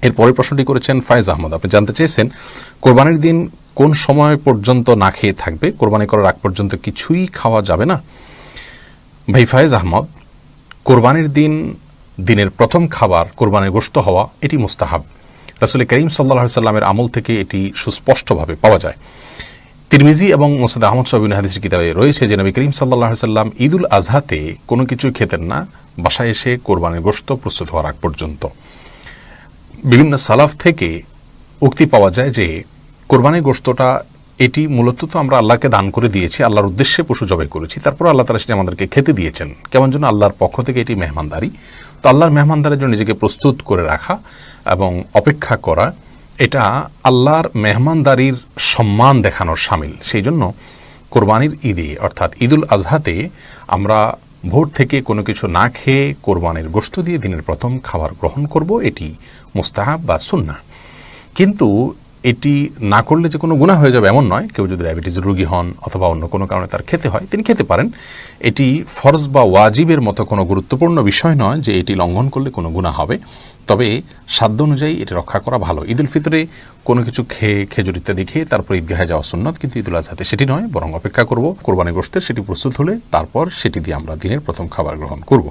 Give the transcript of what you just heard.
এরপরে প্রশ্নটি করেছেন ফায়েজ আহমদ। আপনি জানতে চেয়েছেন কোরবানির দিন কোন সময় পর্যন্ত না খেয়ে থাকবে, কোরবানি করার আগ পর্যন্ত কিছুই খাওয়া যাবে না? ভাই ফায়েজ আহমদ, কোরবানির দিন দিনের প্রথম খাবার কোরবানির গোশত হওয়া এটি মুস্তাহাব। রাসূল করিম সাল্লাল্লাহু আলাইহি সাল্লামের আমল থেকে এটি সুস্পষ্টভাবে পাওয়া যায়। তিরমিজি এবং মুসনাদ আহমদ সহ বিভিন্ন হাদিসের কিতাবে রয়েছে যে নবী করিম সাল্লাল্লাহু আলাইহি সাল্লাম ঈদুল আজহাতে কোনো কিছু খেতেন না বাসায় এসে কোরবানির গোশত প্রস্তুত হওয়ার আগ পর্যন্ত। বিভিন্ন সালাফ থেকে উক্তি পাওয়া যায় যে কোরবানির গোশতটা এটি মূলত তো আমরা আল্লাহকে দান করে দিয়েছি, আল্লাহর উদ্দেশ্যে পশু জবাই করেছি, তারপর আল্লাহ তাআলা সেটি আমাদেরকে খেতে দিয়েছেন। কেমন যেন আল্লাহর পক্ষ থেকে এটি মেহমানদারি। তো আল্লাহর মেহমানদারির জন্য নিজেকে প্রস্তুত করে রাখা এবং অপেক্ষা করা, এটা আল্লাহর মেহমানদারির সম্মান দেখানোর শামিল। সেই জন্য কোরবানির ঈদে অর্থাৎ ঈদুল আজহাতে আমরা ভোর থেকে কোনো কিছু না খেয়ে কোরবানির গোশত দিয়ে দিনের প্রথম খাবার গ্রহণ করব, এটি মুস্তাহাব বা সুন্নাহ। কিন্তু এটি না করলে যে কোনো গুনাহ হয়ে যাবে এমন নয়। কেউ যদি ডায়াবেটিসের রোগী হন অথবা অন্য কোনো কারণে তার খেতে হয়, তিনি খেতে পারেন। এটি ফরজ বা ওয়াজিবের মতো কোনো গুরুত্বপূর্ণ বিষয় নয় যে এটি লঙ্ঘন করলে কোনো গুনাহ হবে। তবে সাধ্য অনুযায়ী এটি রক্ষা করা ভালো। ঈদুল ফিতরে কোনো কিছু খেয়ে খেজুর ইত্যাদি খেয়ে তারপর ঈদগাহে যাওয়া সুন্নত, কিন্তু ঈদুল আজহাতে সেটি নয়, বরং অপেক্ষা করব কোরবানি গোশতের সেটি প্রস্তুত হলে তারপর সেটি দিয়ে আমরা দিনের প্রথম খাবার গ্রহণ করব।